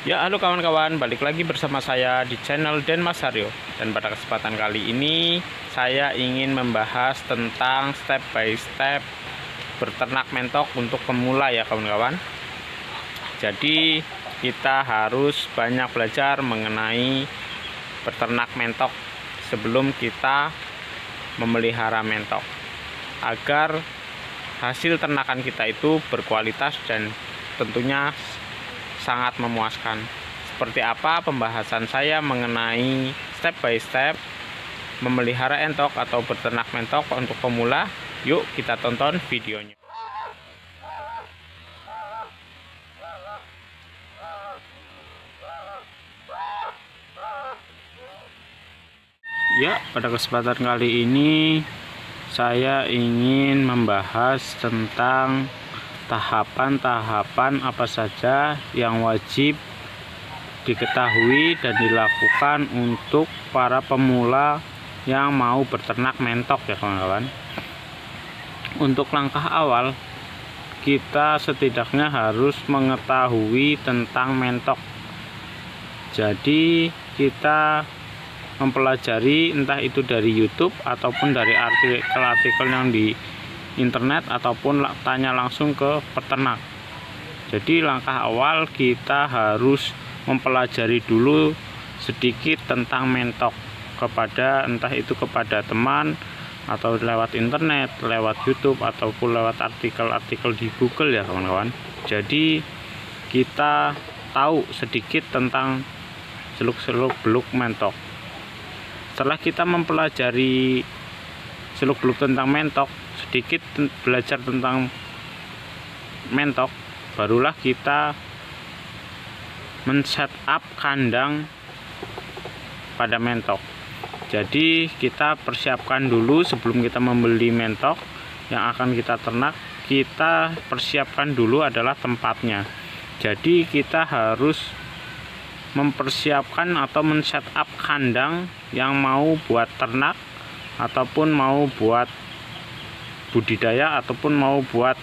Ya, halo kawan-kawan, balik lagi bersama saya di channel Den Mas Haryo. Dan pada kesempatan kali ini saya ingin membahas tentang step by step berternak mentok untuk pemula ya kawan-kawan. Jadi kita harus banyak belajar mengenai berternak mentok sebelum kita memelihara mentok, agar hasil ternakan kita itu berkualitas dan tentunya sangat memuaskan. Seperti apa pembahasan saya mengenai step by step memelihara entok atau berternak mentok untuk pemula? Yuk kita tonton videonya. Ya, pada kesempatan kali ini saya ingin membahas tentang tahapan-tahapan apa saja yang wajib diketahui dan dilakukan untuk para pemula yang mau berternak mentok ya kawan-kawan. Untuk langkah awal, kita setidaknya harus mengetahui tentang mentok. Jadi kita mempelajari entah itu dari YouTube ataupun dari artikel-artikel yang di internet ataupun tanya langsung ke peternak. Jadi langkah awal kita harus mempelajari dulu sedikit tentang mentok entah itu kepada teman atau lewat internet, lewat YouTube ataupun lewat artikel-artikel di Google ya kawan-kawan. Jadi kita tahu sedikit tentang seluk-beluk mentok. Setelah kita mempelajari seluk-beluk tentang mentok, sedikit belajar tentang mentok, barulah kita men-setup kandang pada mentok. Jadi kita persiapkan dulu sebelum kita membeli mentok yang akan kita ternak, kita persiapkan dulu adalah tempatnya. Jadi kita harus mempersiapkan atau men-setup kandang yang mau buat ternak ataupun mau buat budidaya ataupun mau buat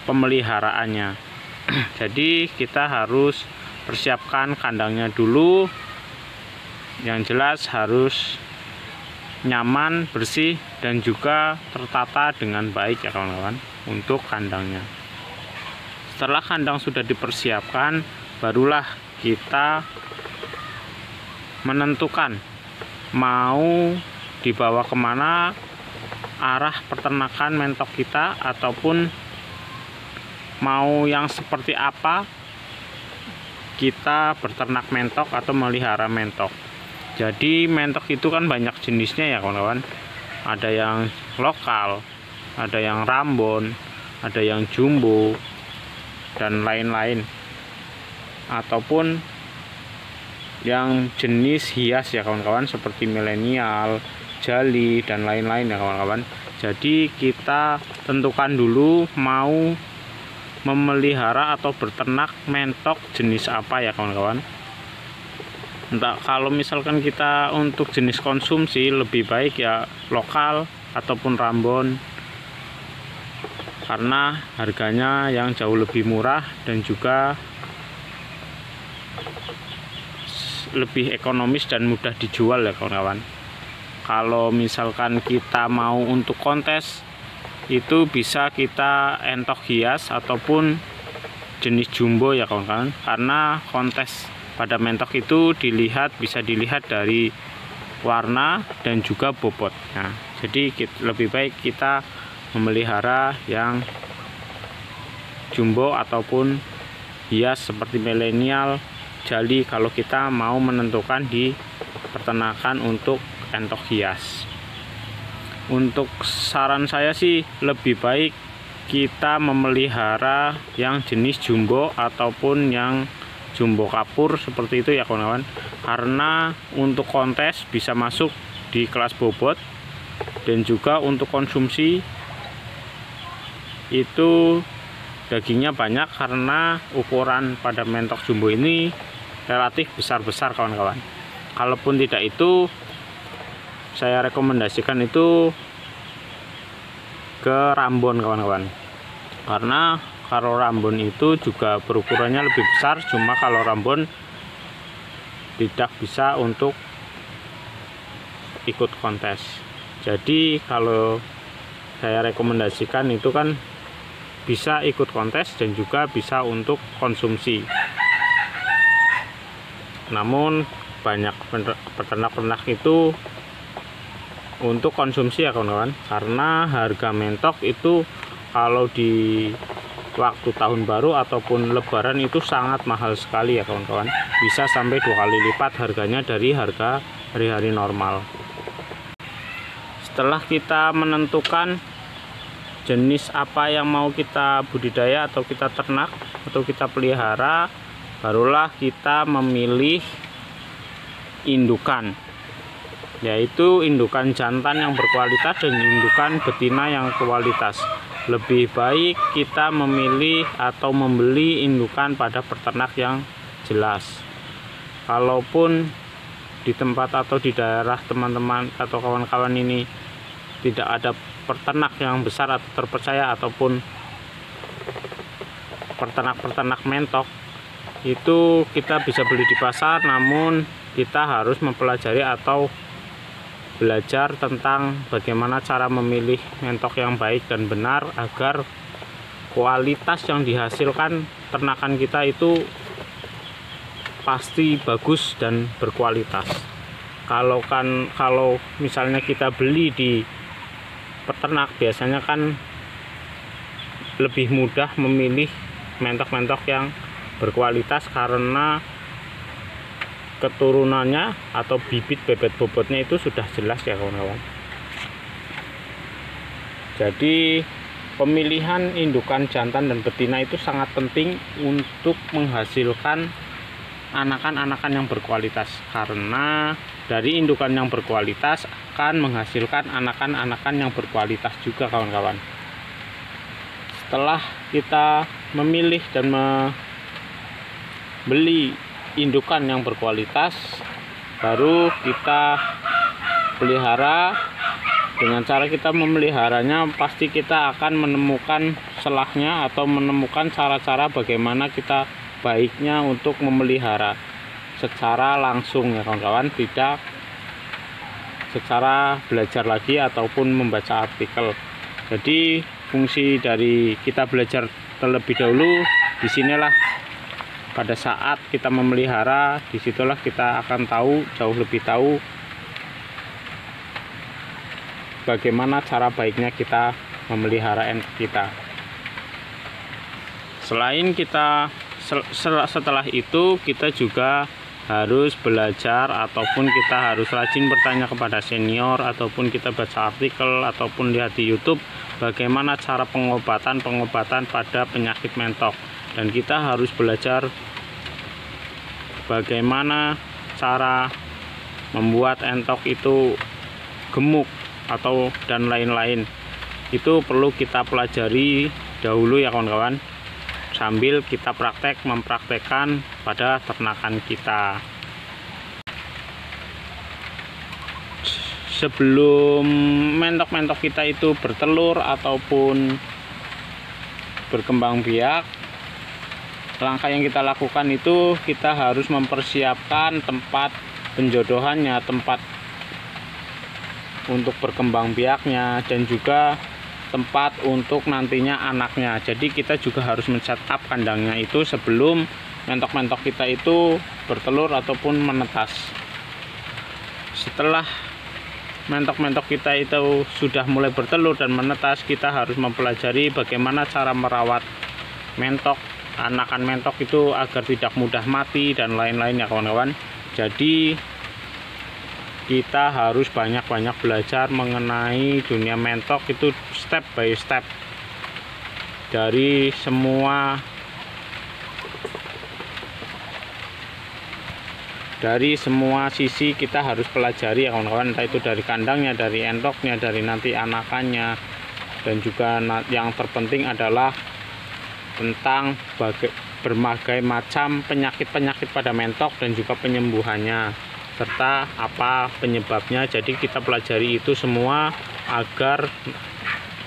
pemeliharaannya. Jadi kita harus persiapkan kandangnya dulu, yang jelas harus nyaman, bersih dan juga tertata dengan baik ya kawan-kawan untuk kandangnya. Setelah kandang sudah dipersiapkan, barulah kita menentukan mau dibawa kemana arah peternakan mentok kita, ataupun mau yang seperti apa kita berternak mentok atau melihara mentok. Jadi mentok itu kan banyak jenisnya ya kawan-kawan. Ada yang lokal, ada yang rambon, ada yang jumbo dan lain-lain, ataupun yang jenis hias ya kawan-kawan seperti milenial, jali dan lain-lain ya kawan-kawan. Jadi kita tentukan dulu mau memelihara atau berternak mentok jenis apa ya kawan-kawan. Entah, kalau misalkan kita untuk jenis konsumsi lebih baik ya lokal ataupun rambon, karena harganya yang jauh lebih murah dan juga lebih ekonomis dan mudah dijual ya kawan-kawan. Kalau misalkan kita mau untuk kontes, itu bisa kita entok hias ataupun jenis jumbo ya kawan-kawan, karena kontes pada mentok itu bisa dilihat dari warna dan juga bobot. Nah, jadi lebih baik kita memelihara yang jumbo ataupun hias seperti milenial, jali kalau kita mau menentukan di peternakan untuk entok hias. Untuk saran saya sih lebih baik kita memelihara yang jenis jumbo ataupun yang jumbo kapur seperti itu ya kawan-kawan, karena untuk kontes bisa masuk di kelas bobot dan juga untuk konsumsi itu dagingnya banyak, karena ukuran pada mentok jumbo ini relatif besar-besar kawan-kawan. Kalaupun tidak itu, saya rekomendasikan itu ke rambon kawan-kawan, karena kalau Rambon itu juga berukurannya lebih besar, cuma kalau Rambon tidak bisa untuk ikut kontes. Jadi kalau saya rekomendasikan itu kan bisa ikut kontes dan juga bisa untuk konsumsi. Namun banyak peternak-peternak itu untuk konsumsi ya kawan-kawan, karena harga mentok itu kalau di waktu tahun baru ataupun lebaran itu sangat mahal sekali ya kawan-kawan, bisa sampai 2 kali lipat harganya dari harga hari-hari normal. Setelah kita menentukan jenis apa yang mau kita budidaya atau kita ternak atau kita pelihara, barulah kita memilih indukan, yaitu indukan jantan yang berkualitas dan indukan betina yang kualitas. Lebih baik kita memilih atau membeli indukan pada peternak yang jelas. Kalaupun di tempat atau di daerah teman-teman atau kawan-kawan ini tidak ada peternak yang besar atau terpercaya ataupun peternak mentok, itu kita bisa beli di pasar, namun kita harus mempelajari atau belajar tentang bagaimana cara memilih mentok yang baik dan benar agar kualitas yang dihasilkan ternakan kita itu pasti bagus dan berkualitas. Kalau misalnya kita beli di peternak, biasanya kan lebih mudah memilih mentok-mentok yang berkualitas karena keturunannya atau bibit bebet bobotnya itu sudah jelas ya kawan-kawan. Jadi pemilihan indukan jantan dan betina itu sangat penting untuk menghasilkan anakan-anakan yang berkualitas, karena dari indukan yang berkualitas akan menghasilkan anakan-anakan yang berkualitas juga kawan-kawan. Setelah kita memilih dan membeli indukan yang berkualitas, baru kita pelihara. Dengan cara kita memeliharanya, pasti kita akan menemukan selahnya atau menemukan cara-cara bagaimana kita baiknya untuk memelihara secara langsung ya kawan-kawan, tidak secara belajar lagi ataupun membaca artikel. Jadi fungsi dari kita belajar terlebih dahulu disinilah, pada saat kita memelihara, disitulah kita akan jauh lebih tahu bagaimana cara baiknya kita memelihara entok kita. Selain kita setelah itu kita juga harus belajar ataupun kita harus rajin bertanya kepada senior ataupun kita baca artikel ataupun lihat di YouTube bagaimana cara pengobatan pada penyakit mentok, dan kita harus belajar bagaimana cara membuat entok itu gemuk atau dan lain-lain. Itu perlu kita pelajari dahulu ya kawan-kawan, sambil kita mempraktekkan pada ternakan kita. Sebelum mentok-mentok kita itu bertelur ataupun berkembang biak, langkah yang kita lakukan itu kita harus mempersiapkan tempat penjodohannya, tempat untuk berkembang biaknya, dan juga tempat untuk nantinya anaknya. Jadi kita juga harus men-setup kandangnya itu sebelum mentok-mentok kita itu bertelur ataupun menetas. Setelah mentok-mentok kita itu sudah mulai bertelur dan menetas, kita harus mempelajari bagaimana cara merawat mentok, anakan mentok itu agar tidak mudah mati dan lain-lain ya kawan-kawan. Jadi kita harus banyak-banyak belajar mengenai dunia mentok itu step by step. Dari semua sisi kita harus pelajari ya kawan-kawan, entah itu dari kandangnya, dari entoknya, dari nanti anakannya, dan juga yang terpenting adalah tentang berbagai macam penyakit-penyakit pada mentok dan juga penyembuhannya serta apa penyebabnya. Jadi kita pelajari itu semua agar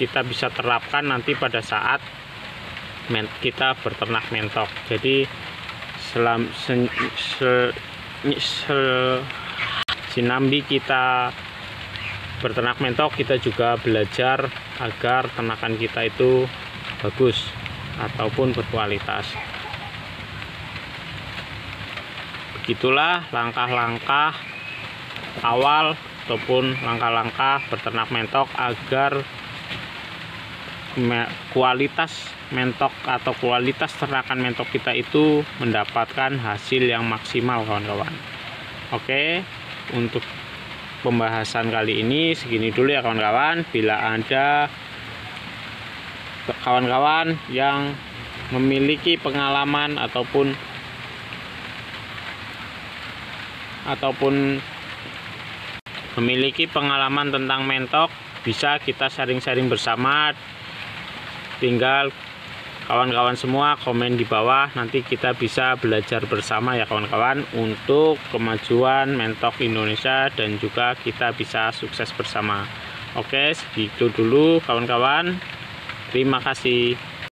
kita bisa terapkan nanti pada saat kita berternak mentok. Jadi sinambi kita berternak mentok, kita juga belajar agar ternakan kita itu bagus ataupun berkualitas. Begitulah langkah-langkah awal ataupun langkah-langkah berternak mentok agar kualitas mentok atau kualitas ternakan mentok kita itu mendapatkan hasil yang maksimal, kawan-kawan. Oke, untuk pembahasan kali ini segini dulu ya kawan-kawan. Bila ada kawan-kawan yang memiliki pengalaman ataupun memiliki pengalaman tentang mentok, bisa kita sharing-sharing bersama. Tinggal kawan-kawan semua komen di bawah, nanti kita bisa belajar bersama ya kawan-kawan untuk kemajuan mentok Indonesia dan juga kita bisa sukses bersama. Oke, segitu dulu kawan-kawan. Terima kasih.